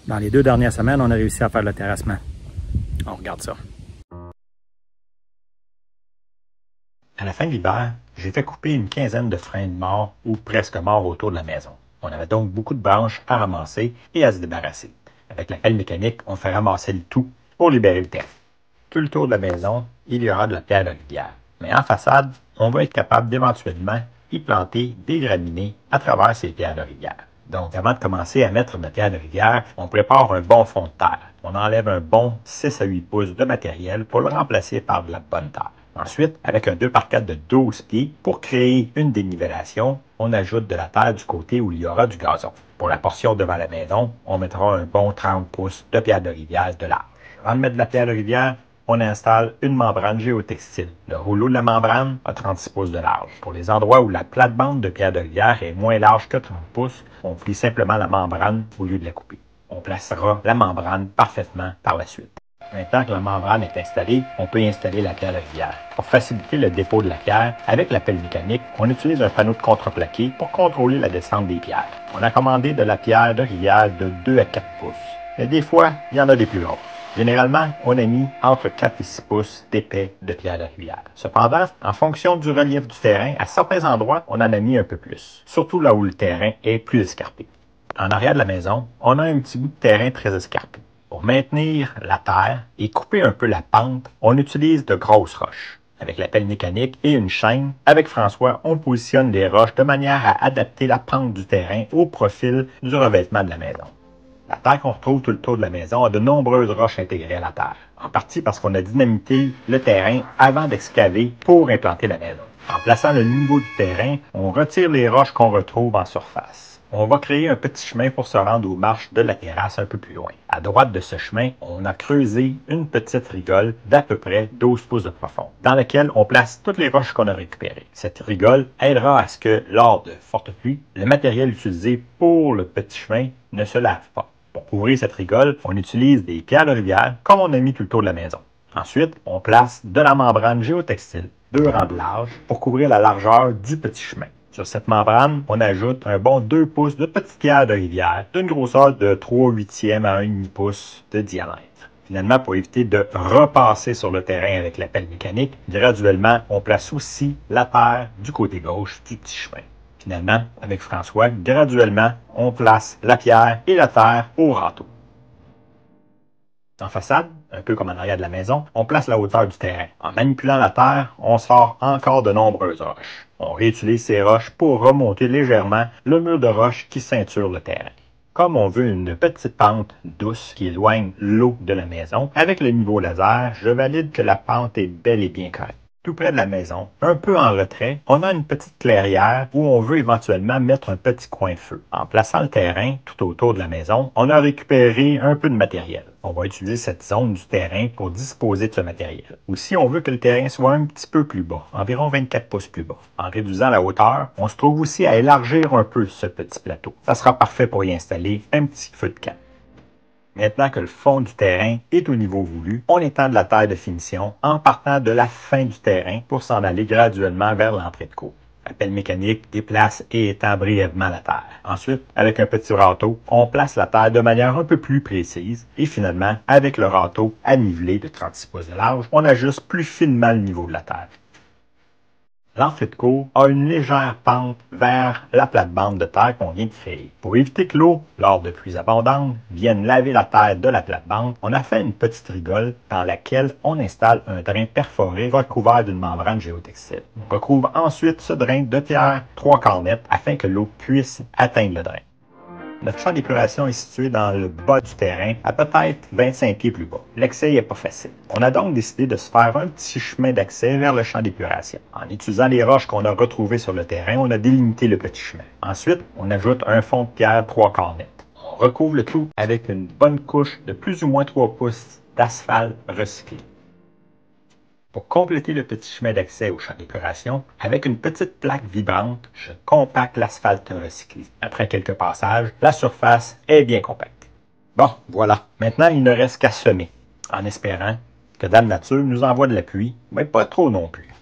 Dans les 2 dernières semaines, on a réussi à faire le terrassement. On regarde ça. À la fin de l'hiver, j'ai fait couper une quinzaine de frênes morts ou presque morts autour de la maison. On avait donc beaucoup de branches à ramasser et à se débarrasser. Avec la pelle mécanique, on fait ramasser le tout pour libérer le terrain. Tout le tour de la maison, il y aura de la pierre de rivière. Mais en façade, on va être capable d'éventuellement y planter des graminées à travers ces pierres de rivière. Donc, avant de commencer à mettre de la pierre de rivière, on prépare un bon fond de terre. On enlève un bon 6 à 8 pouces de matériel pour le remplacer par de la bonne terre. Ensuite, avec un 2x4 de 12 pieds, pour créer une dénivellation, on ajoute de la terre du côté où il y aura du gazon. Pour la portion devant la maison, on mettra un bon 30 pouces de pierre de rivière de large. Avant de mettre de la pierre de rivière, on installe une membrane géotextile. Le rouleau de la membrane a 36 pouces de large. Pour les endroits où la plate-bande de pierre de rivière est moins large que 30 pouces, on plie simplement la membrane au lieu de la couper. On placera la membrane parfaitement par la suite. Maintenant que la membrane est installée, on peut y installer la pierre de rivière. Pour faciliter le dépôt de la pierre, avec la pelle mécanique, on utilise un panneau de contreplaqué pour contrôler la descente des pierres. On a commandé de la pierre de rivière de 2 à 4 pouces. Mais des fois, il y en a des plus grosses. Généralement, on a mis entre 4 et 6 pouces d'épais de pierre de rivière. Cependant, en fonction du relief du terrain, à certains endroits, on en a mis un peu plus, surtout là où le terrain est plus escarpé. En arrière de la maison, on a un petit bout de terrain très escarpé. Pour maintenir la terre et couper un peu la pente, on utilise de grosses roches. Avec la pelle mécanique et une chaîne, avec François, on positionne les roches de manière à adapter la pente du terrain au profil du revêtement de la maison. La terre qu'on retrouve tout le tour de la maison a de nombreuses roches intégrées à la terre, en partie parce qu'on a dynamité le terrain avant d'excaver pour implanter la maison. En plaçant le niveau du terrain, on retire les roches qu'on retrouve en surface. On va créer un petit chemin pour se rendre aux marches de la terrasse un peu plus loin. À droite de ce chemin, on a creusé une petite rigole d'à peu près 12 pouces de profond, dans laquelle on place toutes les roches qu'on a récupérées. Cette rigole aidera à ce que, lors de fortes pluies, le matériel utilisé pour le petit chemin ne se lave pas. Pour couvrir cette rigole, on utilise des pierres de rivière, comme on a mis tout le tour de la maison. Ensuite, on place de la membrane géotextile, 2 rangs de large, pour couvrir la largeur du petit chemin. Sur cette membrane, on ajoute un bon 2 pouces de petites pierres de rivière, d'une grosseur de 3/8 à 1,5 pouce de diamètre. Finalement, pour éviter de repasser sur le terrain avec la pelle mécanique, graduellement, on place aussi la terre du côté gauche du petit chemin. Finalement, avec François, graduellement, on place la pierre et la terre au râteau. En façade, un peu comme en arrière de la maison, on place la hauteur du terrain. En manipulant la terre, on sort encore de nombreuses roches. On réutilise ces roches pour remonter légèrement le mur de roche qui ceinture le terrain. Comme on veut une petite pente douce qui éloigne l'eau de la maison, avec le niveau laser, je valide que la pente est bel et bien correcte. Tout près de la maison, un peu en retrait, on a une petite clairière où on veut éventuellement mettre un petit coin de feu. En plaçant le terrain tout autour de la maison, on a récupéré un peu de matériel. On va utiliser cette zone du terrain pour disposer de ce matériel. Aussi, on veut que le terrain soit un petit peu plus bas, environ 24 pouces plus bas. En réduisant la hauteur, on se trouve aussi à élargir un peu ce petit plateau. Ça sera parfait pour y installer un petit feu de camp. Maintenant que le fond du terrain est au niveau voulu, on étend de la taille de finition en partant de la fin du terrain pour s'en aller graduellement vers l'entrée de cour. La pelle mécanique déplace et étend brièvement la terre. Ensuite, avec un petit râteau, on place la terre de manière un peu plus précise et finalement, avec le râteau à niveler de 36 pouces de large, on ajuste plus finement le niveau de la terre. L'entrée de cour a une légère pente vers la plate-bande de terre qu'on vient de créer. Pour éviter que l'eau, lors de pluies abondantes, vienne laver la terre de la plate-bande, on a fait une petite rigole dans laquelle on installe un drain perforé recouvert d'une membrane géotextile. On recouvre ensuite ce drain de pierre 3/4 mètres afin que l'eau puisse atteindre le drain. Notre champ d'épuration est situé dans le bas du terrain, à peut-être 25 pieds plus bas. L'accès n'est pas facile. On a donc décidé de se faire un petit chemin d'accès vers le champ d'épuration. En utilisant les roches qu'on a retrouvées sur le terrain, on a délimité le petit chemin. Ensuite, on ajoute un fond de pierre 3/4 mètres. On recouvre le tout avec une bonne couche de plus ou moins 3 pouces d'asphalte recyclé. Pour compléter le petit chemin d'accès au champ d'épuration, avec une petite plaque vibrante, je compacte l'asphalte recyclé. Après quelques passages, la surface est bien compacte. Bon, voilà. Maintenant, il ne reste qu'à semer, en espérant que Dame Nature nous envoie de la pluie, mais pas trop non plus.